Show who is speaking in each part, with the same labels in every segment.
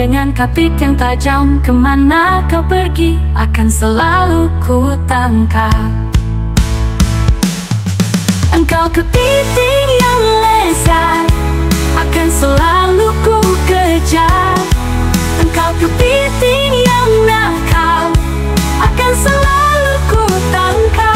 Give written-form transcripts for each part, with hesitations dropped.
Speaker 1: Dengan kapit yang tajam, kemana kau pergi akan selalu ku tangkap. Engkau kepiting yang lezat, akan selalu ku kejar. Engkau kepiting yang nakal, akan selalu ku tangkap.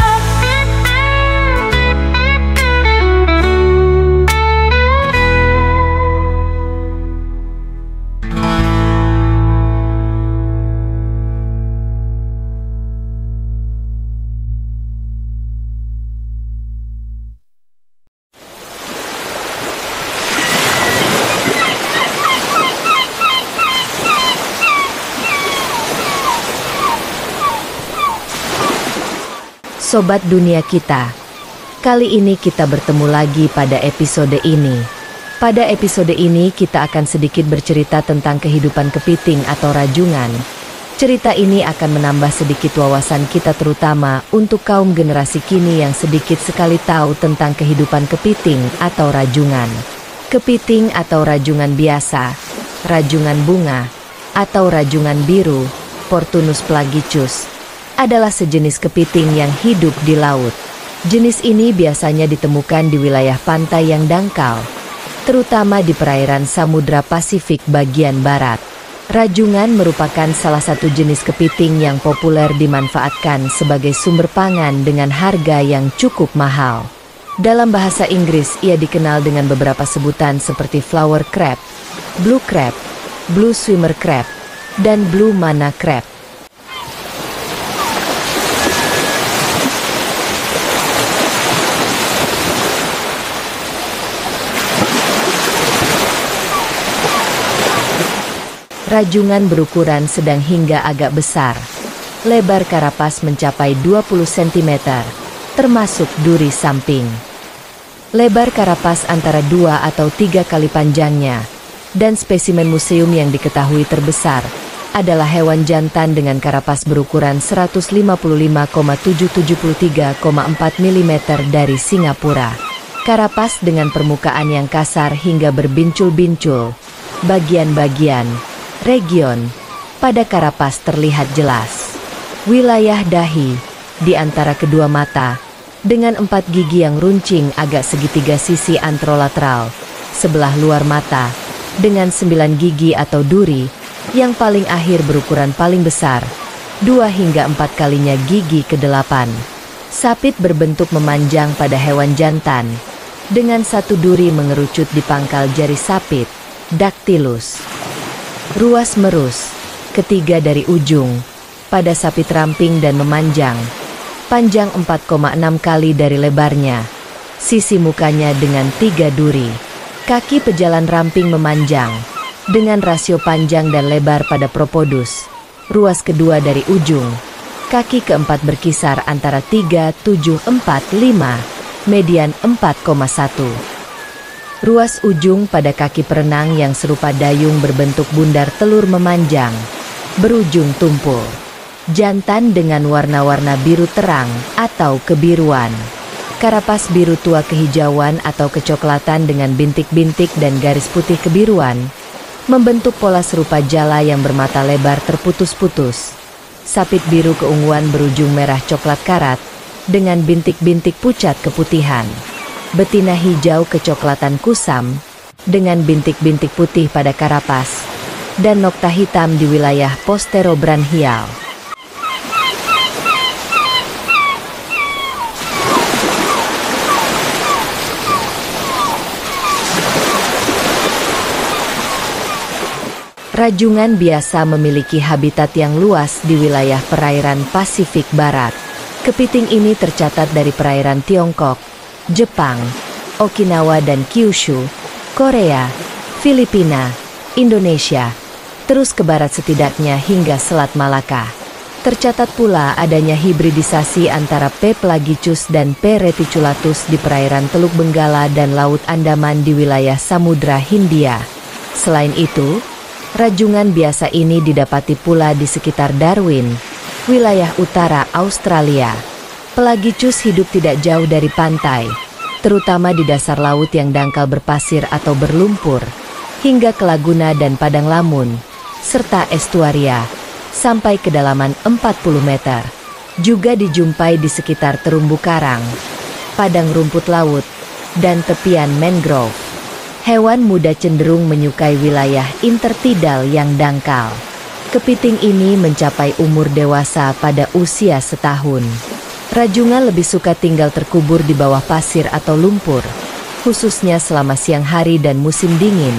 Speaker 2: Sobat Dunia Kita, kali ini kita bertemu lagi pada episode ini. Pada episode ini kita akan sedikit bercerita tentang kehidupan kepiting atau rajungan. Cerita ini akan menambah sedikit wawasan kita terutama untuk kaum generasi kini yang sedikit sekali tahu tentang kehidupan kepiting atau rajungan. Kepiting atau rajungan biasa, rajungan bunga, atau rajungan biru, Portunus plagichus, adalah sejenis kepiting yang hidup di laut. Jenis ini biasanya ditemukan di wilayah pantai yang dangkal, terutama di perairan Samudra Pasifik bagian barat. Rajungan merupakan salah satu jenis kepiting yang populer dimanfaatkan sebagai sumber pangan dengan harga yang cukup mahal. Dalam bahasa Inggris, ia dikenal dengan beberapa sebutan seperti flower crab, blue crab, blue swimmer crab, dan blue mana crab. Rajungan berukuran sedang hingga agak besar. Lebar karapas mencapai 20 cm, termasuk duri samping. Lebar karapas antara 2 atau 3 kali panjangnya. Dan spesimen museum yang diketahui terbesar adalah hewan jantan dengan karapas berukuran 155,773,4 mm dari Singapura. Karapas dengan permukaan yang kasar hingga berbincul-bincul. Bagian-bagian region pada karapas terlihat jelas. Wilayah dahi di antara kedua mata dengan 4 gigi yang runcing agak segitiga sisi anterolateral. Sebelah luar mata dengan 9 gigi atau duri yang paling akhir berukuran paling besar, 2 hingga 4 kalinya gigi ke-8. Sapit berbentuk memanjang pada hewan jantan dengan 1 duri mengerucut di pangkal jari sapit, Dactylus. Ruas merus, ketiga dari ujung, pada sapit ramping dan memanjang, panjang 4,6 kali dari lebarnya, sisi mukanya dengan 3 duri. Kaki pejalan ramping memanjang, dengan rasio panjang dan lebar pada propodus, ruas kedua dari ujung, kaki keempat berkisar antara 3, 7, 4, 5, median 4,1. Ruas ujung pada kaki perenang yang serupa dayung berbentuk bundar telur memanjang, berujung tumpul. Jantan dengan warna-warna biru terang atau kebiruan. Karapas biru tua kehijauan atau kecoklatan dengan bintik-bintik dan garis putih kebiruan, membentuk pola serupa jala yang bermata lebar terputus-putus. Sapit biru keunguan berujung merah coklat karat, dengan bintik-bintik pucat keputihan. Betina hijau kecoklatan kusam, dengan bintik-bintik putih pada karapas, dan nokta hitam di wilayah posterobranchial. Rajungan biasa memiliki habitat yang luas di wilayah perairan Pasifik Barat. Kepiting ini tercatat dari perairan Tiongkok, Jepang, Okinawa dan Kyushu, Korea, Filipina, Indonesia, terus ke barat setidaknya hingga Selat Malaka. Tercatat pula adanya hibridisasi antara P. plagichus dan P. reticulatus di perairan Teluk Benggala dan Laut Andaman di wilayah Samudra Hindia. Selain itu, rajungan biasa ini didapati pula di sekitar Darwin, wilayah utara Australia. Plagichus hidup tidak jauh dari pantai, terutama di dasar laut yang dangkal berpasir atau berlumpur, hingga ke laguna dan padang lamun, serta estuaria, sampai kedalaman 40 meter. Juga dijumpai di sekitar terumbu karang, padang rumput laut, dan tepian mangrove. Hewan muda cenderung menyukai wilayah intertidal yang dangkal. Kepiting ini mencapai umur dewasa pada usia setahun. Rajungan lebih suka tinggal terkubur di bawah pasir atau lumpur, khususnya selama siang hari dan musim dingin,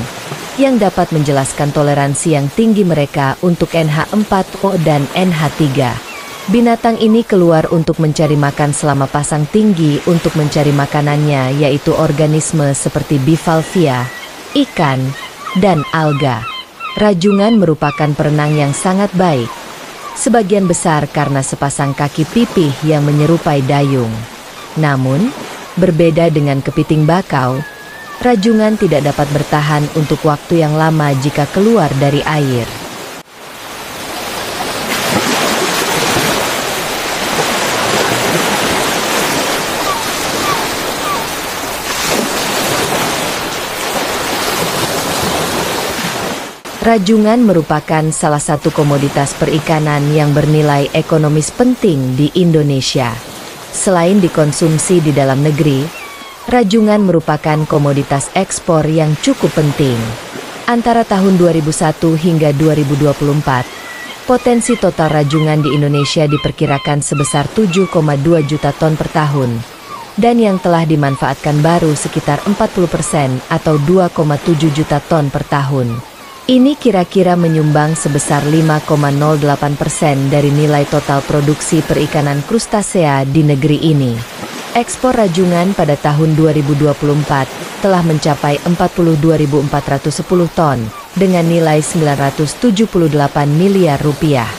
Speaker 2: yang dapat menjelaskan toleransi yang tinggi mereka untuk NH4O dan NH3. Binatang ini keluar untuk mencari makan selama pasang tinggi untuk mencari makanannya, yaitu organisme seperti bivalvia, ikan, dan alga. Rajungan merupakan perenang yang sangat baik, sebagian besar karena sepasang kaki pipih yang menyerupai dayung. Namun, berbeda dengan kepiting bakau, rajungan tidak dapat bertahan untuk waktu yang lama jika keluar dari air. Rajungan merupakan salah satu komoditas perikanan yang bernilai ekonomis penting di Indonesia. Selain dikonsumsi di dalam negeri, rajungan merupakan komoditas ekspor yang cukup penting. Antara tahun 2001 hingga 2024, potensi total rajungan di Indonesia diperkirakan sebesar 7,2 juta ton per tahun, dan yang telah dimanfaatkan baru sekitar 40% atau 2,7 juta ton per tahun. Ini kira-kira menyumbang sebesar 5,08% dari nilai total produksi perikanan krustasea di negeri ini. Ekspor rajungan pada tahun 2024 telah mencapai 42.410 ton dengan nilai 978 miliar rupiah.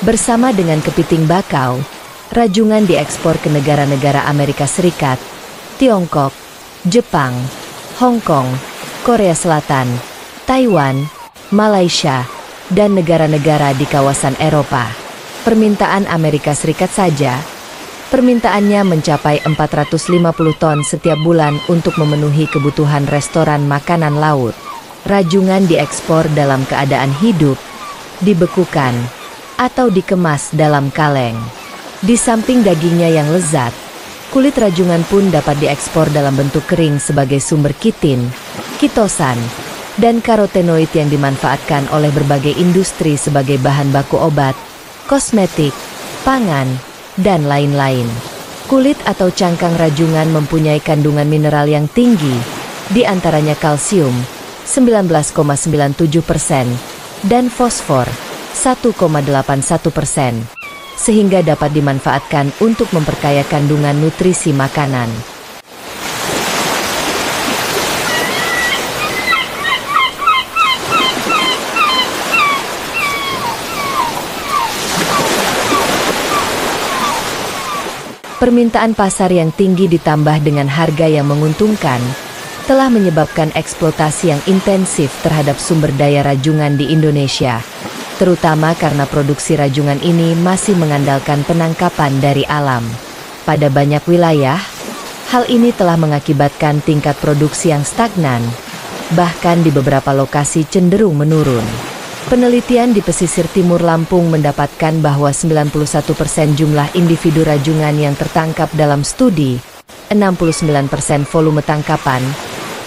Speaker 2: Bersama dengan kepiting bakau, rajungan diekspor ke negara-negara Amerika Serikat, Tiongkok, Jepang, Hong Kong, Korea Selatan, Taiwan, Malaysia, dan negara-negara di kawasan Eropa. Permintaan Amerika Serikat saja, permintaannya mencapai 450 ton setiap bulan untuk memenuhi kebutuhan restoran makanan laut. Rajungan diekspor dalam keadaan hidup, dibekukan, atau dikemas dalam kaleng. Di samping dagingnya yang lezat, kulit rajungan pun dapat diekspor dalam bentuk kering sebagai sumber kitin, kitosan, dan karotenoid yang dimanfaatkan oleh berbagai industri sebagai bahan baku obat, kosmetik, pangan, dan lain-lain. Kulit atau cangkang rajungan mempunyai kandungan mineral yang tinggi, di antaranya kalsium 19,97% dan fosfor 1,81%, sehingga dapat dimanfaatkan untuk memperkaya kandungan nutrisi makanan. Permintaan pasar yang tinggi ditambah dengan harga yang menguntungkan, telah menyebabkan eksploitasi yang intensif terhadap sumber daya rajungan di Indonesia, terutama karena produksi rajungan ini masih mengandalkan penangkapan dari alam. Pada banyak wilayah, hal ini telah mengakibatkan tingkat produksi yang stagnan, bahkan di beberapa lokasi cenderung menurun. Penelitian di pesisir timur Lampung mendapatkan bahwa 91% jumlah individu rajungan yang tertangkap dalam studi, 69% volume tangkapan,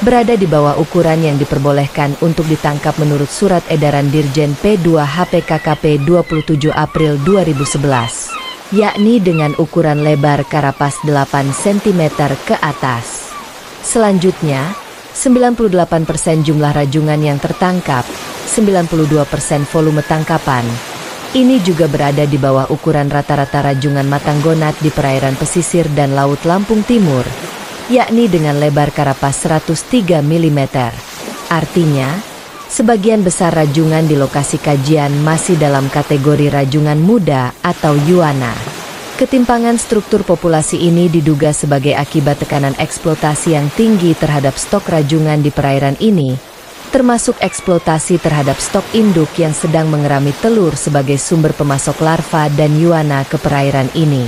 Speaker 2: berada di bawah ukuran yang diperbolehkan untuk ditangkap menurut Surat Edaran Dirjen P2HPKKP 27 April 2011, yakni dengan ukuran lebar karapas 8 cm ke atas. Selanjutnya, 98% jumlah rajungan yang tertangkap, 92% volume tangkapan. Ini juga berada di bawah ukuran rata-rata rajungan matanggonat di perairan pesisir dan Laut Lampung Timur, yakni dengan lebar karapas 103 mm. Artinya, sebagian besar rajungan di lokasi kajian masih dalam kategori rajungan muda atau yuana. Ketimpangan struktur populasi ini diduga sebagai akibat tekanan eksploitasi yang tinggi terhadap stok rajungan di perairan ini, termasuk eksploitasi terhadap stok induk yang sedang mengerami telur sebagai sumber pemasok larva dan yuana ke perairan ini.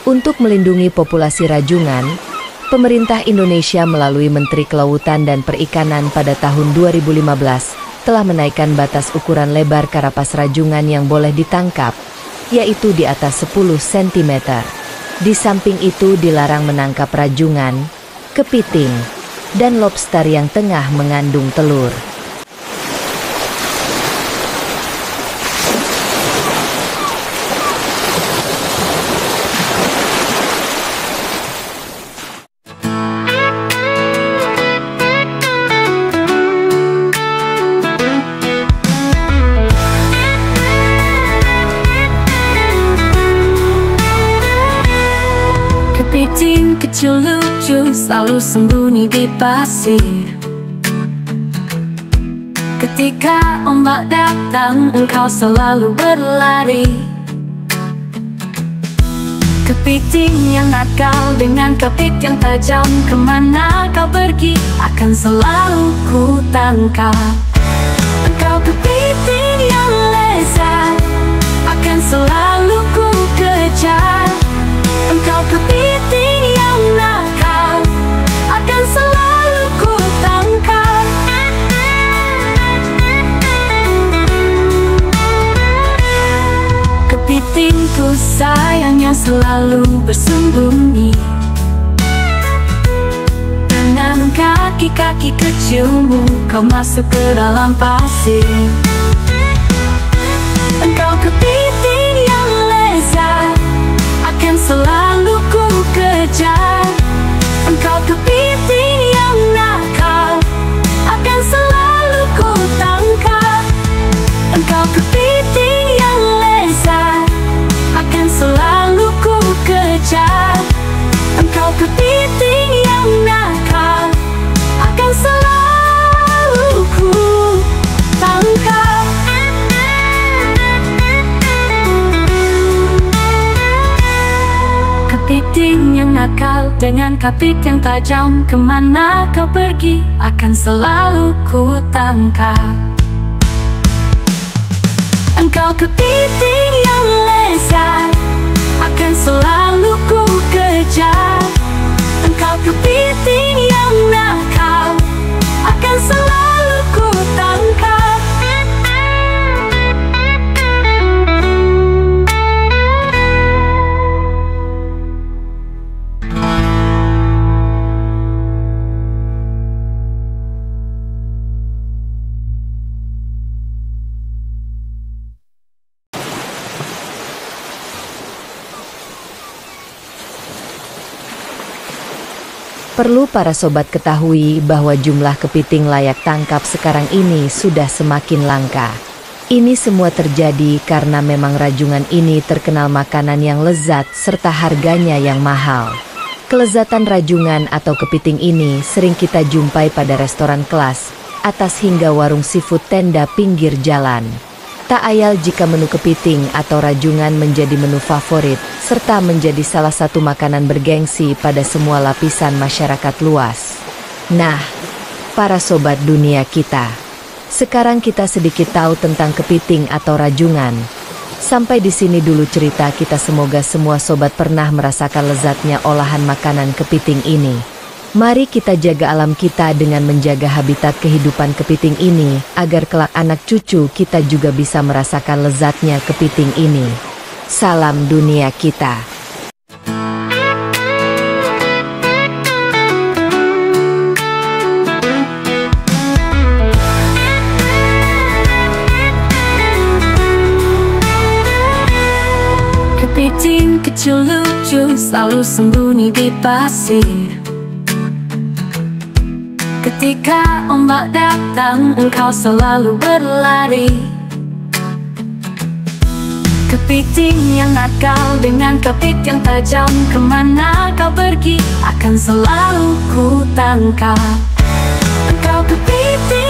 Speaker 2: Untuk melindungi populasi rajungan, pemerintah Indonesia melalui Menteri Kelautan dan Perikanan pada tahun 2015 telah menaikkan batas ukuran lebar karapas rajungan yang boleh ditangkap, yaitu di atas 10 cm. Di samping itu dilarang menangkap rajungan, kepiting, dan lobster yang tengah mengandung telur.
Speaker 1: Kepiting kecil lucu selalu sembunyi di pasir. Ketika ombak datang, engkau selalu berlari. Kepiting yang nakal dengan kepit yang tajam, kemana kau pergi akan selalu ku tangkap. Engkau kepiting yang lezat, akan selalu ku kejar. Engkau kepiting yang nakal, akan selalu ku tangkap. Kepitingku sayang yang selalu bersembunyi. Dengan kaki-kaki kecilmu kau masuk ke dalam pasir. Engkau kepiting yang lezat, akan selalu ku kejar. Engkau kepiting yang nakal, akan selalu ku tangkap. Engkau kepiting yang lezat, akan selalu ku kejar. Engkau kepiting yang nakal, akan selalu ku tangkap. Kepiting yang nakal dengan kapit yang tajam, kemana kau pergi akan selalu ku tangkap. Engkau kepiting yang lezat, akan selalu ku kejar. Engkau kepiting yang nakal, akan selalu ku tangkap.
Speaker 2: Perlu para sobat ketahui bahwa jumlah kepiting layak tangkap sekarang ini sudah semakin langka. Ini semua terjadi karena memang rajungan ini terkenal makanan yang lezat serta harganya yang mahal. Kelezatan rajungan atau kepiting ini sering kita jumpai pada restoran kelas atas hingga warung seafood tenda pinggir jalan. Tak ayal jika menu kepiting atau rajungan menjadi menu favorit, serta menjadi salah satu makanan bergengsi pada semua lapisan masyarakat luas. Nah, para sobat dunia kita, sekarang kita sedikit tahu tentang kepiting atau rajungan. Sampai di sini dulu cerita kita, semoga semua sobat pernah merasakan lezatnya olahan makanan kepiting ini. Mari kita jaga alam kita dengan menjaga habitat kehidupan kepiting ini, agar kelak anak cucu kita juga bisa merasakan lezatnya kepiting ini. Salam dunia kita.
Speaker 1: Kepiting kecil lucu selalu sembunyi di pasir. Ketika ombak datang, engkau selalu berlari. Kepiting yang nakal dengan kepit yang tajam, kemana kau pergi akan selalu ku tangkap. Engkau kepiting